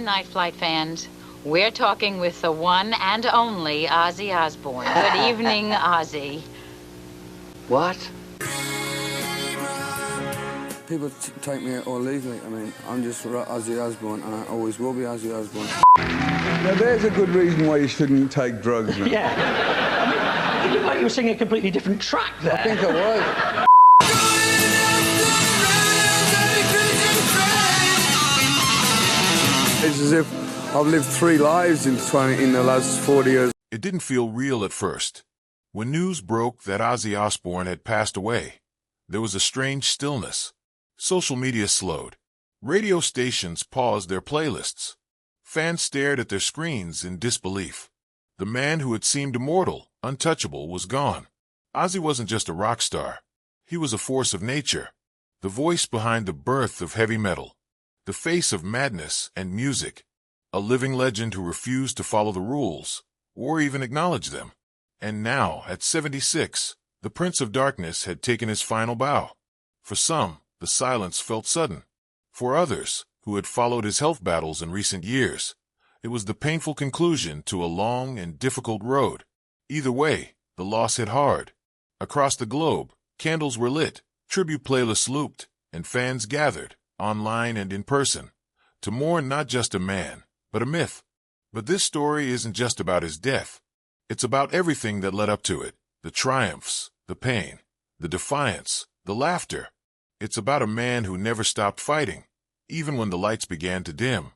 Night Flight fans, we're talking with the one and only Ozzy Osbourne. Good evening, Ozzy. What? People take me or leave me. I mean, I'm just Ozzy Osbourne, and I always will be Ozzy Osbourne. Now, there's a good reason why you shouldn't take drugs now. Yeah. I mean, you look like you were singing a completely different track there. I think I was. It's as if I've lived 3 lives in the last 40 years. It didn't feel real at first. When news broke that Ozzy Osbourne had passed away, there was a strange stillness. Social media slowed. Radio stations paused their playlists. Fans stared at their screens in disbelief. The man who had seemed immortal, untouchable, was gone. Ozzy wasn't just a rock star. He was a force of nature, the voice behind the birth of heavy metal, the face of madness and music, a living legend who refused to follow the rules, or even acknowledge them. And now, at 76, the Prince of Darkness had taken his final bow. For some, the silence felt sudden. For others, who had followed his health battles in recent years, it was the painful conclusion to a long and difficult road. Either way, the loss hit hard. Across the globe, candles were lit, tribute playlists looped, and fans gathered, online and in person, to mourn not just a man, but a myth. But this story isn't just about his death. It's about everything that led up to it, the triumphs, the pain, the defiance, the laughter. It's about a man who never stopped fighting, even when the lights began to dim.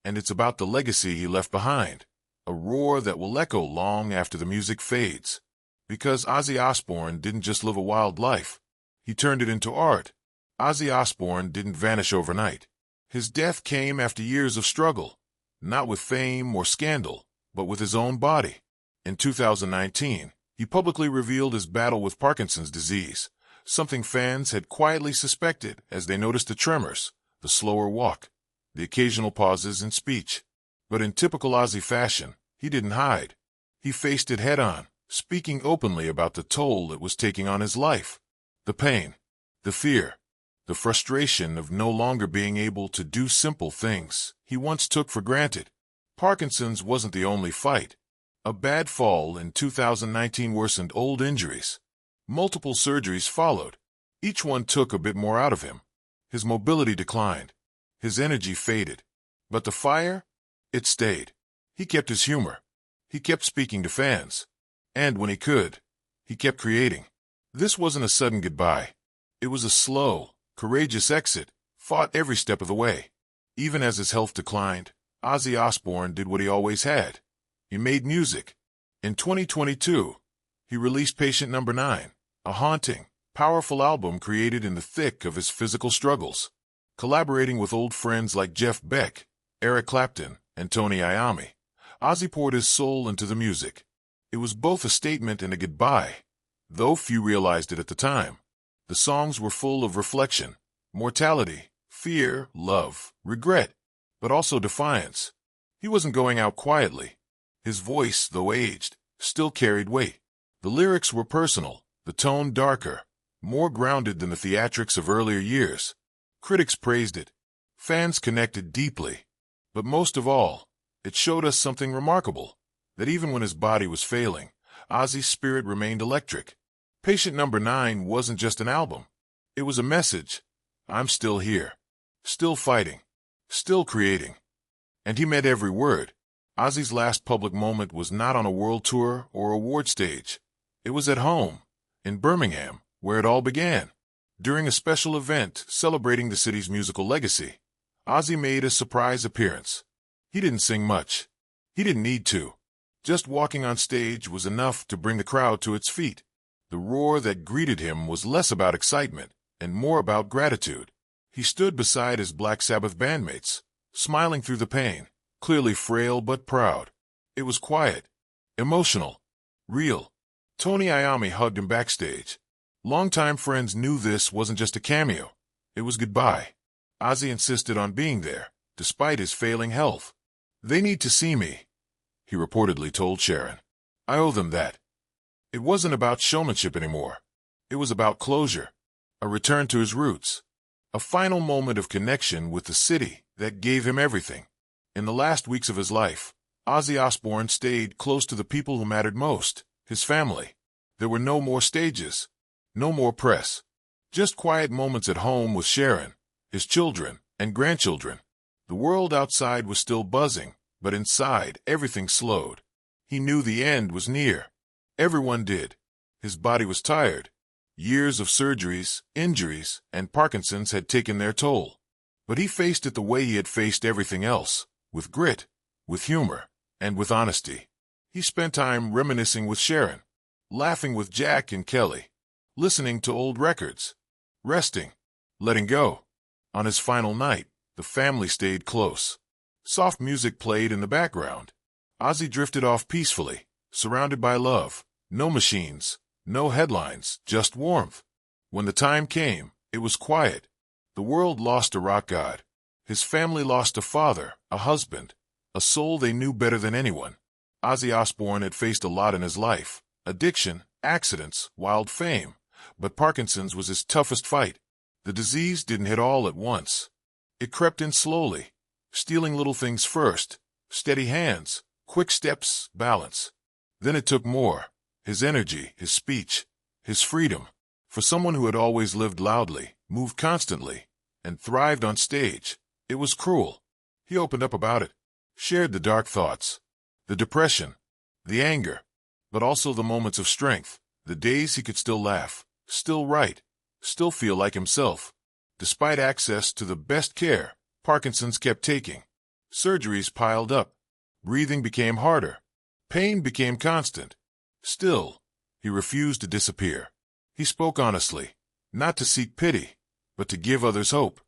And it's about the legacy he left behind, a roar that will echo long after the music fades. Because Ozzy Osbourne didn't just live a wild life, he turned it into art. Ozzy Osbourne didn't vanish overnight. His death came after years of struggle, not with fame or scandal, but with his own body. In 2019, he publicly revealed his battle with Parkinson's disease, something fans had quietly suspected as they noticed the tremors, the slower walk, the occasional pauses in speech. But in typical Ozzy fashion, he didn't hide. He faced it head-on, speaking openly about the toll it was taking on his life, the pain, the fear, the frustration of no longer being able to do simple things he once took for granted. Parkinson's wasn't the only fight. A bad fall in 2019 worsened old injuries. Multiple surgeries followed. Each one took a bit more out of him. His mobility declined. His energy faded. But the fire? It stayed. He kept his humor. He kept speaking to fans. And when he could, he kept creating. This wasn't a sudden goodbye. It was a slow, courageous exit, fought every step of the way. Even as his health declined, Ozzy Osbourne did what he always had. He made music. In 2022, he released Patient Number 9, a haunting, powerful album created in the thick of his physical struggles. Collaborating with old friends like Jeff Beck, Eric Clapton, and Tony Iommi, Ozzy poured his soul into the music. It was both a statement and a goodbye, though few realized it at the time. The songs were full of reflection, mortality, fear, love, regret, but also defiance. He wasn't going out quietly. His voice, though aged, still carried weight. The lyrics were personal, the tone darker, more grounded than the theatrics of earlier years. Critics praised it. Fans connected deeply. But most of all, it showed us something remarkable, that even when his body was failing, Ozzy's spirit remained electric. Patient Number 9 wasn't just an album. It was a message. I'm still here. Still fighting. Still creating. And he meant every word. Ozzy's last public moment was not on a world tour or award stage. It was at home, in Birmingham, where it all began. During a special event celebrating the city's musical legacy, Ozzy made a surprise appearance. He didn't sing much. He didn't need to. Just walking on stage was enough to bring the crowd to its feet. The roar that greeted him was less about excitement and more about gratitude. He stood beside his Black Sabbath bandmates, smiling through the pain, clearly frail but proud. It was quiet, emotional, real. Tony Iommi hugged him backstage. Longtime friends knew this wasn't just a cameo. It was goodbye. Ozzy insisted on being there, despite his failing health. They need to see me, he reportedly told Sharon. I owe them that. It wasn't about showmanship anymore. It was about closure, a return to his roots, a final moment of connection with the city that gave him everything. In the last weeks of his life, Ozzy Osbourne stayed close to the people who mattered most, his family. There were no more stages, no more press. Just quiet moments at home with Sharon, his children, and grandchildren. The world outside was still buzzing, but inside, everything slowed. He knew the end was near. Everyone did. His body was tired. Years of surgeries, injuries, and Parkinsons had taken their toll. But he faced it the way he had faced everything else, with grit, with humor, and with honesty. He spent time reminiscing with Sharon, laughing with Jack and Kelly, listening to old records, resting, letting go. On his final night, the family stayed close. Soft music played in the background. Ozzy drifted off peacefully, surrounded by love. No machines, no headlines, just warmth. When the time came, it was quiet. The world lost a rock god. His family lost a father, a husband, a soul they knew better than anyone. Ozzy Osbourne had faced a lot in his life: addiction, accidents, wild fame. But Parkinson's was his toughest fight. The disease didn't hit all at once. It crept in slowly, stealing little things first: steady hands, quick steps, balance. Then it took more: his energy, his speech, his freedom. For someone who had always lived loudly, moved constantly, and thrived on stage, it was cruel. He opened up about it, shared the dark thoughts, the depression, the anger, but also the moments of strength, the days he could still laugh, still write, still feel like himself. Despite access to the best care, Parkinson's kept taking. Surgeries piled up. Breathing became harder. Pain became constant. Still, he refused to disappear. He spoke honestly, not to seek pity, but to give others hope,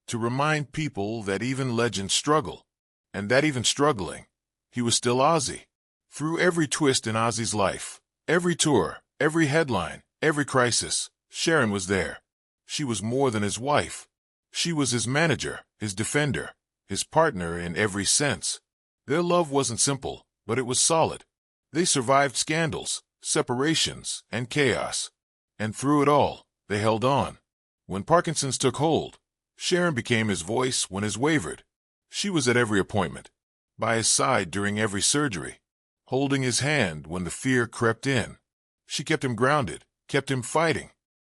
to remind people that even legends struggle, and that even struggling, he was still Ozzy. Through every twist in Ozzy's life, every tour, every headline, every crisis, Sharon was there. She was more than his wife. She was his manager, his defender, his partner in every sense. Their love wasn't simple, but it was solid. They survived scandals, separations, and chaos. And through it all, they held on. When Parkinson's took hold, Sharon became his voice when his wavered. She was at every appointment, by his side during every surgery, holding his hand when the fear crept in. She kept him grounded, kept him fighting.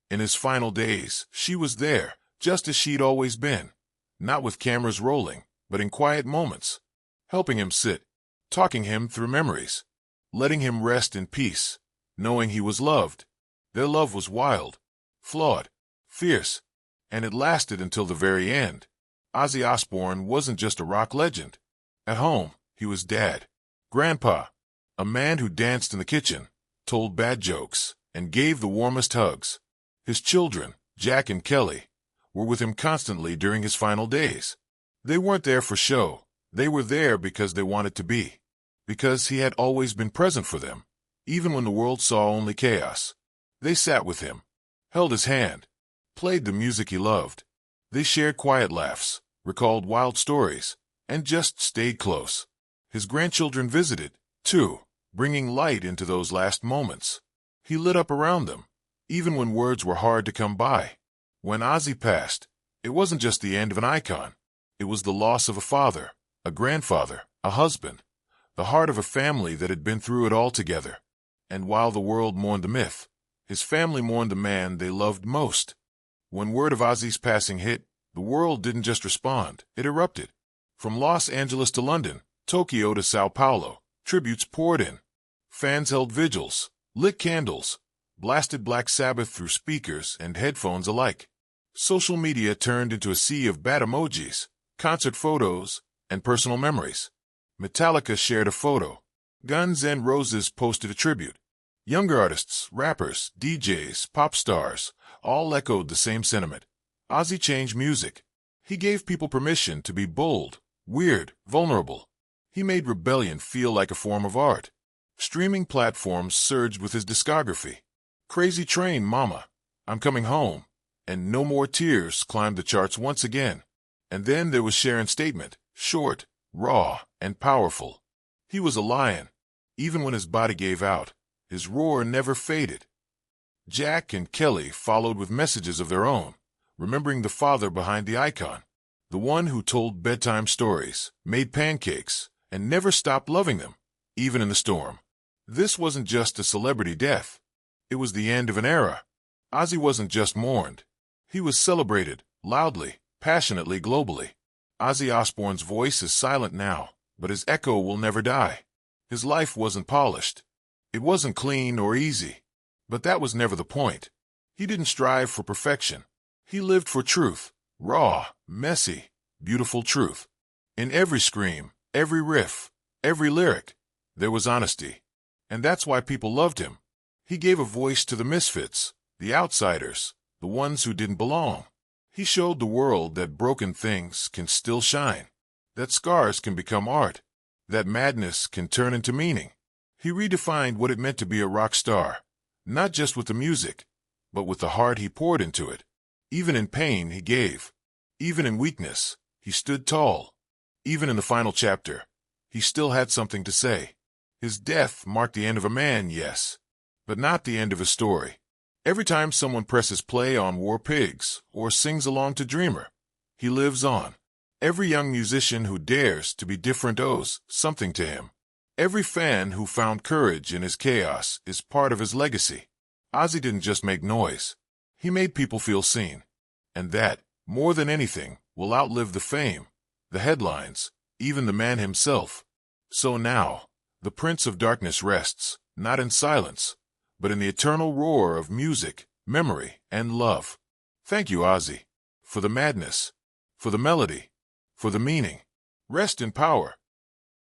In his final days, she was there, just as she'd always been, not with cameras rolling, but in quiet moments, helping him sit, talking him through memories, letting him rest in peace, knowing he was loved. Their love was wild, flawed, fierce, and it lasted until the very end. Ozzy Osbourne wasn't just a rock legend. At home, he was dad, grandpa, a man who danced in the kitchen, told bad jokes, and gave the warmest hugs. His children, Jack and Kelly, were with him constantly during his final days. They weren't there for show. They were there because they wanted to be, because he had always been present for them, even when the world saw only chaos. They sat with him, held his hand, played the music he loved. They shared quiet laughs, recalled wild stories, and just stayed close. His grandchildren visited, too, bringing light into those last moments. He lit up around them, even when words were hard to come by. When Ozzy passed, it wasn't just the end of an icon. It was the loss of a father, a grandfather, a husband, the heart of a family that had been through it all together. And while the world mourned the myth, his family mourned the man they loved most. When word of Ozzy's passing hit, the world didn't just respond, it erupted. From Los Angeles to London, Tokyo to Sao Paulo, tributes poured in. Fans held vigils, lit candles, blasted Black Sabbath through speakers and headphones alike. Social media turned into a sea of bad emojis, concert photos, and personal memories. Metallica shared a photo. Guns N' Roses posted a tribute. Younger artists, rappers, DJs, pop stars, all echoed the same sentiment. Ozzy changed music. He gave people permission to be bold, weird, vulnerable. He made rebellion feel like a form of art. Streaming platforms surged with his discography. Crazy Train, Mama, I'm Coming Home, and No More Tears climbed the charts once again. And then there was Sharon's statement, short, raw, and powerful. He was a lion. Even when his body gave out, his roar never faded. Jack and Kelly followed with messages of their own, remembering the father behind the icon. The one who told bedtime stories, made pancakes, and never stopped loving them, even in the storm. This wasn't just a celebrity death. It was the end of an era. Ozzy wasn't just mourned. He was celebrated, loudly, passionately, globally. Ozzy Osbourne's voice is silent now, but his echo will never die. His life wasn't polished. It wasn't clean or easy. But that was never the point. He didn't strive for perfection. He lived for truth. Raw, messy, beautiful truth. In every scream, every riff, every lyric, there was honesty. And that's why people loved him. He gave a voice to the misfits, the outsiders, the ones who didn't belong. He showed the world that broken things can still shine, that scars can become art, that madness can turn into meaning. He redefined what it meant to be a rock star, not just with the music, but with the heart he poured into it. Even in pain, he gave. Even in weakness, he stood tall. Even in the final chapter, he still had something to say. His death marked the end of a man, yes, but not the end of his story. Every time someone presses play on War Pigs or sings along to Dreamer, he lives on. Every young musician who dares to be different owes something to him. Every fan who found courage in his chaos is part of his legacy. Ozzy didn't just make noise. He made people feel seen. And that, more than anything, will outlive the fame, the headlines, even the man himself. So now, the Prince of Darkness rests, not in silence, but in the eternal roar of music, memory, and love. Thank you, Ozzy, for the madness, for the melody, for the meaning. Rest in power.